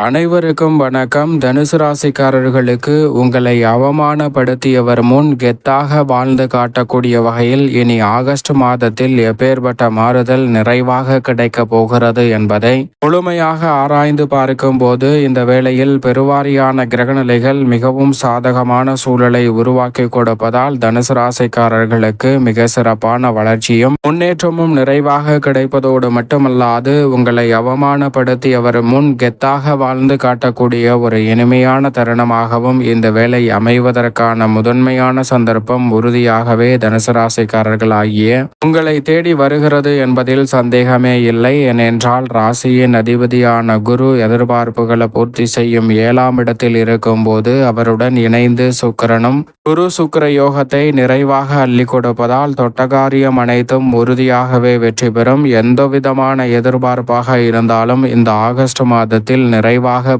அனைவருக்கும் வணக்கம். தனுசு ராசிக்காரர்களுக்கு உங்களை அவமானப்படுத்தியவர் முன் கெத்தாக வாழ்ந்து காட்டக்கூடிய வகையில் இனி ஆகஸ்ட் மாதத்தில் எப்பேற்பட்ட மாறுதல் நிறைவாக கிடைக்க போகிறது என்பதை முழுமையாக ஆராய்ந்து பார்க்கும் போது இந்த வேளையில் பெருவாரியான கிரகநிலைகள் மிகவும் சாதகமான சூழலை உருவாக்கி கொடுப்பதால் தனுசு ராசிக்காரர்களுக்கு மிக சிறப்பான வளர்ச்சியும் முன்னேற்றமும் நிறைவாக கிடைப்பதோடு மட்டுமல்லாது உங்களை அவமானப்படுத்தியவர் முன் கெத்தாக வாழ்ந்து காட்டக்கூடிய ஒரு இனிமையான தருணமாகவும் இந்த வேலை அமைவதற்கான முதன்மையான சந்தர்ப்பம் உறுதியாகவே தனுசு ராசிக்காரர்கள் ஆகிய உங்களை தேடி வருகிறது என்பதில் சந்தேகமே இல்லை. ஏனென்றால் ராசியின் அதிபதியான குரு எதிர்பார்ப்புகளை பூர்த்தி செய்யும் 7ஆம் இடத்தில் இருக்கும் போது அவருடன் இணைந்து சுக்கிரனும் குரு சுக்கிர யோகத்தை நிறைவாக அள்ளி கொடுப்பதால் தொட்டகாரியம் அனைத்தும் உறுதியாகவே வெற்றி பெறும். எந்தவிதமான எதிர்பார்ப்பாக இருந்தாலும் இந்த ஆகஸ்ட் மாதத்தில் நிறைவாக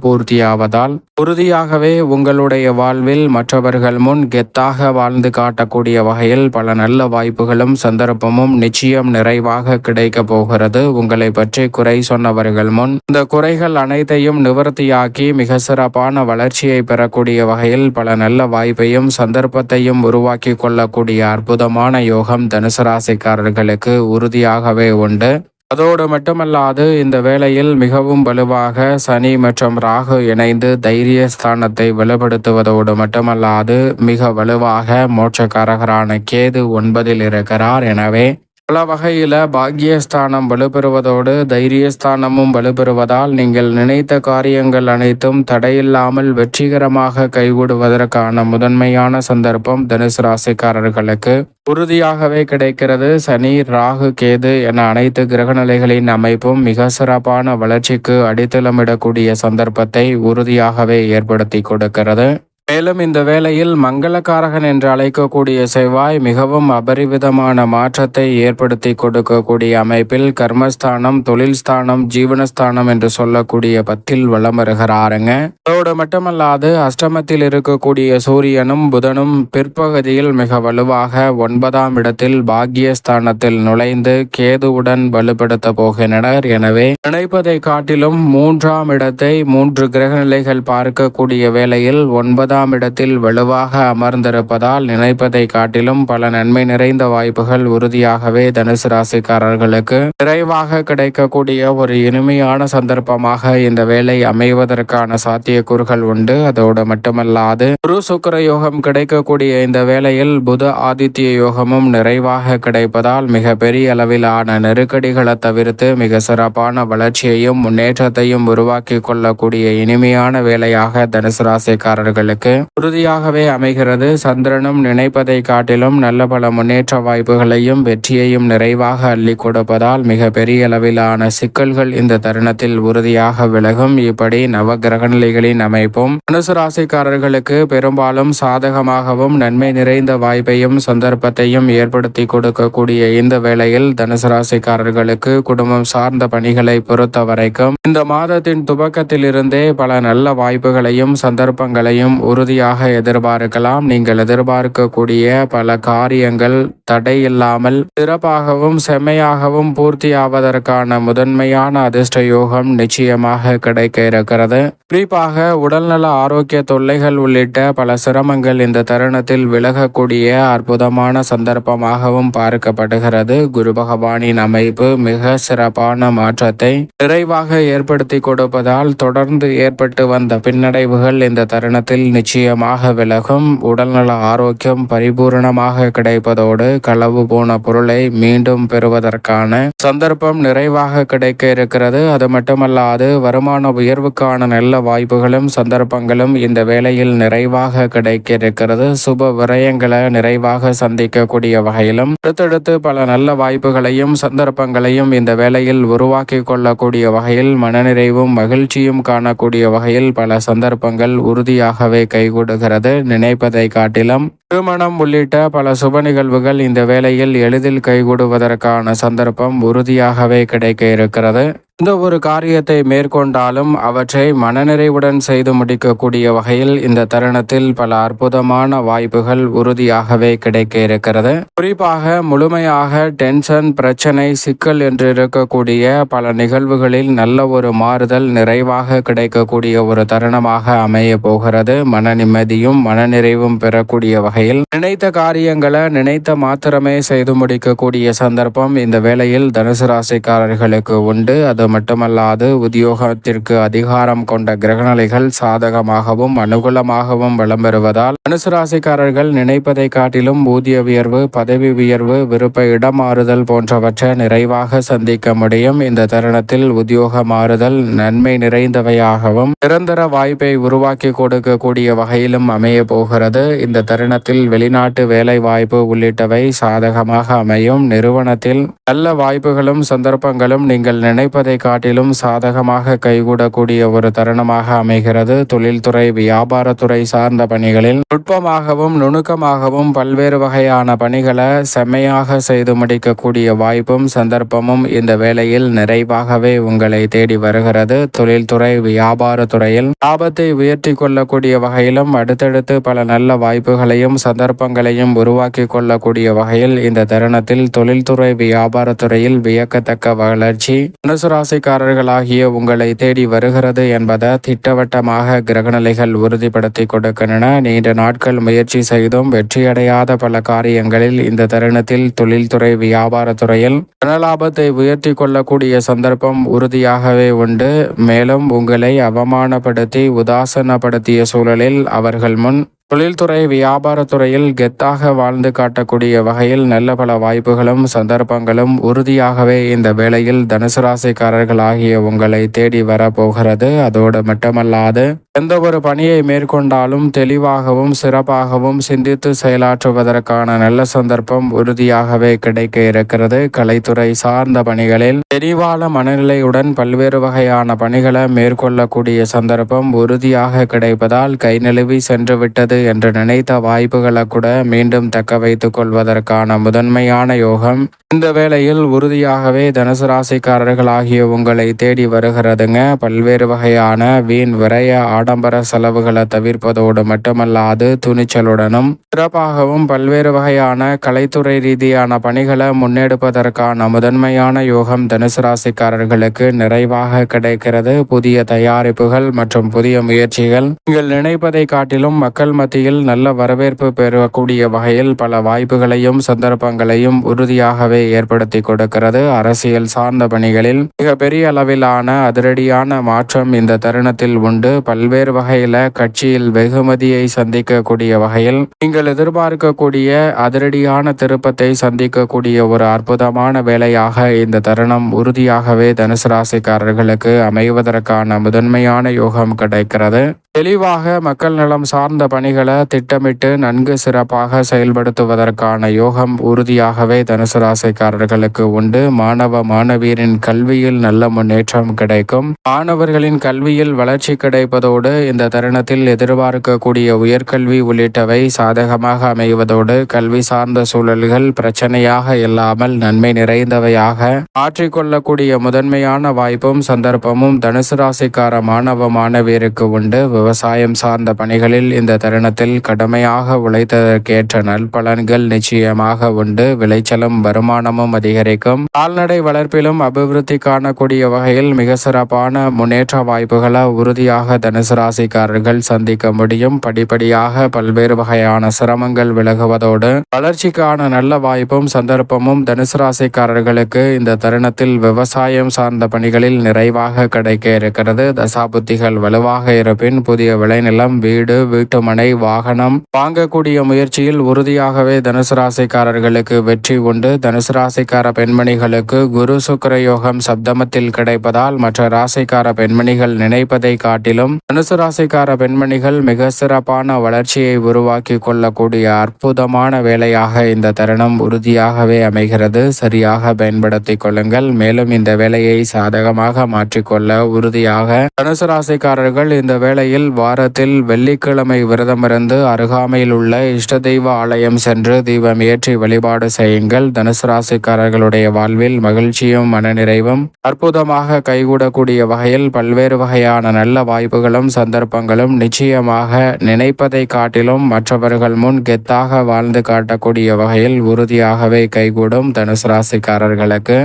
பூர்த்தியாவதால் உறுதியாகவே உங்களுடைய வாழ்வில் மற்றவர்கள் முன் கெத்தாக வாழ்ந்து காட்டக்கூடிய வகையில் பல நல்ல வாய்ப்புகளும் சந்தர்ப்பமும் நிச்சயம் நிறைவாக கிடைக்க போகிறது. உங்களை பற்றி குறை சொன்னவர்கள் முன் இந்த குறைகள் அனைத்தையும் நிவர்த்தியாக்கி மிக சிறப்பான வளர்ச்சியை பெறக்கூடிய வகையில் பல நல்ல வாய்ப்பையும் சந்தர்ப்பத்தையும் உருவாக்கி கொள்ளக்கூடிய அற்புதமான யோகம் தனுசு ராசிக்காரர்களுக்கு உறுதியாகவே உண்டு. அதோடு மட்டுமல்லாது இந்த வேளையில் மிகவும் வலுவாக சனி மற்றும் ராகு இணைந்து தைரியஸ்தானத்தை வலுப்படுத்துவதோடு மட்டுமல்லாது மிக வலுவாக மோட்சக்காரகரான கேது 9இல் இருக்கிறார். எனவே பல வகையில பாக்கியஸ்தானம் வலுப்பெறுவதோடு தைரியஸ்தானமும் வலுப்பெறுவதால் நீங்கள் நினைத்த காரியங்கள் அனைத்தும் தடையில்லாமல் வெற்றிகரமாக கைகூடுவதற்கான முதன்மையான சந்தர்ப்பம் தனுசு ராசிக்காரர்களுக்கு உறுதியாகவே கிடைக்கிறது. சனி ராகு கேது என அனைத்து கிரகநிலைகளின் அமைப்பும் மிக சிறப்பான வளர்ச்சிக்கு அடித்தளமிடக்கூடிய சந்தர்ப்பத்தை உறுதியாகவே ஏற்படுத்தி கொடுக்கிறது. மேலும் இந்த வேளையில் மங்களகாரகன் என்று அழைக்கக்கூடிய செவ்வாய் மிகவும் அபரிவிதமான மாற்றத்தை ஏற்படுத்தி கொடுக்கக்கூடிய அமைப்பில் கர்மஸ்தானம், தொழில் ஸ்தானம், ஜீவனஸ்தானம் என்று சொல்லக்கூடிய 10இல் வலம் வருகிறாருங்க. அதோடு மட்டுமல்லாது அஷ்டமத்தில் இருக்கக்கூடிய சூரியனும் புதனும் பிற்பகுதியில் மிக வலுவாக 9ஆம் இடத்தில் பாக்கியஸ்தானத்தில் நுழைந்து கேதுவுடன் வலுப்படுத்த போகின்றனர். எனவே நினைப்பதை காட்டிலும் 3ஆம் இடத்தை 3 கிரகநிலைகள் பார்க்கக்கூடிய வேளையில் 9ஆம் இடத்தில் வலுவாக அமர்ந்திருப்பதால் நினைப்பதை காட்டிலும் பல நன்மை நிறைந்த வாய்ப்புகள் உறுதியாகவே தனுசு ராசிக்காரர்களுக்கு நிறைவாக கிடைக்கக்கூடிய ஒரு இனிமையான சந்தர்ப்பமாக இந்த வேலை அமைவதற்கான சாத்தியக்கூறுகள் உண்டு. அதோடு மட்டுமல்லாது குரு சுக்கிர யோகம் கிடைக்கக்கூடிய இந்த வேளையில் புத ஆதித்ய யோகமும் நிறைவாக கிடைப்பதால் மிக பெரிய அளவிலான நெருக்கடிகளை தவிர்த்து மிக சிறப்பான வளர்ச்சியையும் முன்னேற்றத்தையும் உருவாக்கி கொள்ளக்கூடிய இனிமையான வேலையாக தனுசு ராசிக்காரர்களுக்கு உறுதியாகவே அமைகிறது. சந்திரனும் நினைப்பதை காட்டிலும் நல்ல பல முன்னேற்ற வாய்ப்புகளையும் வெற்றியையும் நிறைவாக அள்ளி கொடுப்பதால் மிக பெரிய அளவிலான சிக்கல்கள் இந்த தருணத்தில் உறுதியாக விலகும். இப்படி நவ கிரகநிலைகளின் அமைப்பும் தனுசு ராசிக்காரர்களுக்கு பெரும்பாலும் சாதகமாகவும் நன்மை நிறைந்த வாய்ப்பையும் சந்தர்ப்பத்தையும் ஏற்படுத்தி கொடுக்கக்கூடிய இந்த வேளையில் தனுசு ராசிக்காரர்களுக்கு குடும்பம் சார்ந்த பணிகளை பொறுத்த வரைக்கும் இந்த மாதத்தின் துவக்கத்திலிருந்தே பல நல்ல வாய்ப்புகளையும் சந்தர்ப்பங்களையும் உறுதியாக எதிர்பார்க்கலாம். நீங்கள் எதிர்பார்க்கக்கூடிய பல காரியங்கள் தடையில்லாமல் சிறப்பாகவும் செம்மையாகவும் பூர்த்தியாவதற்கான முதன்மையான அதிர்ஷ்ட யோகம் நிச்சயமாக கிடைக்க இருக்கிறது. குறிப்பாக உடல்நல ஆரோக்கிய தொல்லைகள் உள்ளிட்ட பல சிரமங்கள் இந்த தருணத்தில் விலகக்கூடிய அற்புதமான சந்தர்ப்பமாகவும் பார்க்கப்படுகிறது. குரு பகவானின் அமைப்பு மிக சிறப்பான மாற்றத்தை நிறைவாக ஏற்படுத்தி கொடுப்பதால் தொடர்ந்து ஏற்பட்டு வந்த பின்னடைவுகள் இந்த தருணத்தில் நிச்சயமாக விலகும். உடல்நல ஆரோக்கியம் பரிபூர்ணமாக கிடைப்பதோடு களவு போன பொருளை மீண்டும் பெறுவதற்கான சந்தர்ப்பம் நிறைவாக கிடைக்க இருக்கிறது. அது மட்டுமல்லாது வருமான உயர்வுக்கான நல்ல வாய்ப்புகளும் சந்தர்ப்பங்களும் இந்த வேளையில் நிறைவாக கிடைக்க இருக்கிறது. சுப விரயங்களை நிறைவாக சந்திக்கக்கூடிய வகையிலும் அடுத்தடுத்து பல நல்ல வாய்ப்புகளையும் சந்தர்ப்பங்களையும் இந்த வேளையில் உருவாக்கி கொள்ளக்கூடிய வகையில் மனநிறைவும் மகிழ்ச்சியும் காணக்கூடிய வகையில் பல சந்தர்ப்பங்கள் உறுதியாகவே கைகூடுகிறது. நினைப்பதை காட்டிலும் திருமணம் உள்ளிட்ட பல சுப நிகழ்வுகள் இந்த வேளையில் எளிதில் கைகூடுவதற்கான சந்தர்ப்பம் உறுதியாகவே கிடைக்க இருக்கிறது. எந்த ஒரு காரியத்தை மேற்கொண்டாலும் அவற்றை மனநிறைவுடன் செய்து முடிக்கக்கூடிய வகையில் இந்த தருணத்தில் பல அற்புதமான வாய்ப்புகள் உறுதியாகவே கிடைக்க இருக்கிறது. குறிப்பாக முழுமையாக டென்ஷன், பிரச்சனை, சிக்கல் என்று இருக்கக்கூடிய பல நிகழ்வுகளில் நல்ல ஒரு மாறுதல் நிறைவாக கிடைக்கக்கூடிய ஒரு தருணமாக அமைய போகிறது. மன நிம்மதியும் மனநிறைவும் பெறக்கூடிய வகையில் நினைத்த காரியங்களை நினைத்த மாத்திரமே செய்து முடிக்கக்கூடிய சந்தர்ப்பம் இந்த வேளையில் தனுசு ராசிக்காரர்களுக்கு உண்டு. அது மட்டுமல்லாது உத்தியோகத்திற்கு அதிகாரம் கொண்ட கிரகநிலைகள் சாதகமாகவும் அனுகூலமாகவும் விளம்பெறுவதால் தனுசு ராசிக்காரர்கள் நினைப்பதை காட்டிலும் ஊதிய உயர்வு, பதவி உயர்வு, விருப்ப இடமாறுதல் போன்றவற்றை நிறைவாக சந்திக்க முடியும். இந்த தருணத்தில் உத்தியோக மாறுதல் நன்மை நிறைந்தவையாகவும் நிரந்தர வாய்ப்பை உருவாக்கி கொடுக்கக்கூடிய வகையிலும் அமைய போகிறது. இந்த தருணத்தில் வெளிநாட்டு வேலை வாய்ப்பு உள்ளிட்டவை சாதகமாக அமையும். நிறுவனத்தில் நல்ல வாய்ப்புகளும் சந்தர்ப்பங்களும் நீங்கள் நினைப்பதை காட்டிலும் சாதகமாக கைகூடக்கூடிய ஒரு தருணமாக அமைகிறது. தொழில்துறை, வியாபாரத்துறை சார்ந்த பணிகளில் நுட்பமாகவும் நுணுக்கமாகவும் பல்வேறு வகையான பணிகளை செம்மையாக செய்து முடிக்கக்கூடிய வாய்ப்பும் சந்தர்ப்பமும் இந்த வேளையில் நிறைவாகவே உங்களை தேடி வருகிறது. தொழில்துறை, வியாபாரத்துறையில் லாபத்தை உயர்த்தி கொள்ளக்கூடிய வகையிலும் அடுத்தடுத்து பல நல்ல வாய்ப்புகளையும் சந்தர்ப்பங்களையும் உருவாக்கி கொள்ளக்கூடிய வகையில் இந்த தருணத்தில் தொழில்துறை, வியாபாரத்துறையில் வியக்கத்தக்க வளர்ச்சி தனுசு ராசிக்காரர்களாகிய உங்களை தேடி வருகிறது என்பதை திட்டவட்டமாக கிரகநிலைகள் உறுதிப்படுத்தி கொடுக்கின்றன. நீண்ட நாட்கள் முயற்சி செய்தும் வெற்றியடையாத பல காரியங்களில் இந்த தருணத்தில் தொழில்துறை, வியாபாரத்துறையில் தனலாபத்தை உயர்த்தி கொள்ளக்கூடிய சந்தர்ப்பம் உறுதியாகவே உண்டு. மேலும் உங்களை அவமானப்படுத்தி உதாசனப்படுத்திய சூழலில் அவர்கள் முன் தொழில்துறை, வியாபாரத்துறையில் கெத்தாக வாழ்ந்து காட்டக்கூடிய வகையில் நல்ல பல வாய்ப்புகளும் சந்தர்ப்பங்களும் உறுதியாகவே இந்த வேளையில் தனுசு ராசிக்காரர்களாகிய உங்களை தேடி வரப்போகிறது. அதோடு மட்டுமல்லாது எந்த ஒரு பணியை மேற்கொண்டாலும் தெளிவாகவும் சிறப்பாகவும் சிந்தித்து செயலாற்றுவதற்கான நல்ல சந்தர்ப்பம் உறுதியாகவே கிடைக்க இருக்கிறது. கலைத்துறை சார்ந்த பணிகளில் தெளிவான மனநிலையுடன் பல்வேறு வகையான பணிகளை மேற்கொள்ளக்கூடிய சந்தர்ப்பம் உறுதியாக கிடைப்பதால் கை நழுவி சென்று விட்டது என்று நினைத்த வாய்ப்புகளை கூட மீண்டும் தக்க வைத்துக் கொள்வதற்கான முதன்மையான யோகம் இந்த வேளையில் உறுதியாகவே தனுசு ராசிக்காரர்களாகிய உங்களை தேடி வருகிறதுங்க. பல்வேறு வகையான வீண் விரய ஆடம்பர செலவுகளை தவிர்ப்பதோடு மட்டுமல்லாது துணிச்சலுடனும் சிறப்பாகவும் பல்வேறு வகையான கலைத்துறை ரீதியான பணிகளை முன்னெடுப்பதற்கான முதன்மையான யோகம் தனுசு ராசிக்காரர்களுக்கு நிறைவாக கிடைக்கிறது. புதிய தயாரிப்புகள் மற்றும் புதிய முயற்சிகள் நீங்கள் நினைப்பதை காட்டிலும் மக்கள் மத்தியில் நல்ல வரவேற்பு பெறக்கூடிய வகையில் பல வாய்ப்புகளையும் சந்தர்ப்பங்களையும் உறுதியாகவே ஏற்படுத்தி கொடுக்கிறது. அரசியல் சார்ந்த பணிகளில் மிக பெரிய அளவிலான அதிரடியான மாற்றம் இந்த தருணத்தில் உண்டு. பல்வேறு வகையில கட்சியில் வெகுமதியை சந்திக்கக்கூடிய வகையில் நீங்கள் எதிர்பார்க்கக்கூடிய அதிரடியான திருப்பத்தை சந்திக்கக்கூடிய ஒரு அற்புதமான வேலையாக இந்த தருணம் உறுதியாகவே தனுசு ராசிக்காரர்களுக்கு அமைவதற்கான முதன்மையான யோகம் கிடைக்கிறது. தெளிவாக மக்கள் நலம் சார்ந்த பணிகளை திட்டமிட்டு நன்கு சிறப்பாக செயல்படுத்துவதற்கான யோகம் உறுதியாகவே தனுசு ராசிக்காரர்களுக்கு உண்டு. மாணவ மாணவியரின் கல்வியில் நல்ல முன்னேற்றம் கிடைக்கும். மாணவர்களின் கல்வியில் வளர்ச்சி கிடைப்பதோடு இந்த தருணத்தில் எதிர்பார்க்கக்கூடிய உயர்கல்வி உள்ளிட்டவை சாதகமாக அமைவதோடு கல்வி சார்ந்த சூழல்கள் பிரச்சனையாக இல்லாமல் நன்மை நிறைந்தவையாக மாற்றிக்கொள்ளக்கூடிய முதன்மையான வாய்ப்பும் சந்தர்ப்பமும் தனுசு ராசிக்கார மாணவ மாணவியருக்கு உண்டு. விவசாயம் சார்ந்த பணிகளில் இந்த தருணத்தில் கடுமையாக உழைத்ததற்கேற்ற நல்பலன்கள் நிச்சயமாக உண்டு. விளைச்சலும் வருமானமும் அதிகரிக்கும். கால்நடை வளர்ப்பிலும் அபிவிருத்தி காணக்கூடிய வகையில் மிக சிறப்பான முன்னேற்ற வாய்ப்புகளை உறுதியாக தனுசு ராசிக்காரர்கள் சந்திக்க முடியும். படிப்படியாக பல்வேறு வகையான சிரமங்கள் விலகுவதோடு வளர்ச்சிக்கான நல்ல வாய்ப்பும் சந்தர்ப்பமும் தனுசு ராசிக்காரர்களுக்கு இந்த தருணத்தில் விவசாயம் சார்ந்த பணிகளில் நிறைவாக கிடைக்க இருக்கிறது. தசாபுத்திகள் வலுவாக இருப்பின் புதிய விளைநிலம், வீடு, வீட்டுமனை, வாகனம் வாங்கக்கூடிய முயற்சியில் உறுதியாகவே தனுசு ராசிக்காரர்களுக்கு வெற்றி உண்டு. தனுசு ராசிக்கார பெண்மணிகளுக்கு குரு சுக்கிர யோகம் சப்தமத்தில் கிடைப்பதால் மற்ற ராசிக்கார பெண்மணிகள் நினைப்பதை காட்டிலும் தனுசு ராசிக்கார பெண்மணிகள் மிக சிறப்பான வளர்ச்சியை உருவாக்கி கொள்ளக்கூடிய அற்புதமான வேலையாக இந்த தருணம் உறுதியாகவே அமைகிறது. சரியாக பயன்படுத்திக் கொள்ளுங்கள். மேலும் இந்த வேலையை சாதகமாக மாற்றிக்கொள்ள உறுதியாக தனுசு ராசிக்காரர்கள் இந்த வேளையில் வகையில் வாரத்தில் வெள்ளிக்கிழமை விரதமிருந்து அருகாமையில் உள்ள இஷ்ட தெய்வ ஆலயம் சென்று தீபம் ஏற்றி வழிபாடு செய்யுங்கள். தனுசு ராசிக்காரர்களுடைய வாழ்வில் மகிழ்ச்சியும் மனநிறைவும் அற்புதமாக கைகூடக்கூடிய வகையில் பல்வேறு வகையான நல்ல வாய்ப்புகளும் சந்தர்ப்பங்களும் நிச்சயமாக நினைப்பதை காட்டிலும் மற்றவர்கள் முன் கெத்தாக வாழ்ந்து காட்டக்கூடிய வகையில் உறுதியாகவே கைகூடும். தனுசு ராசிக்காரர்களுக்கு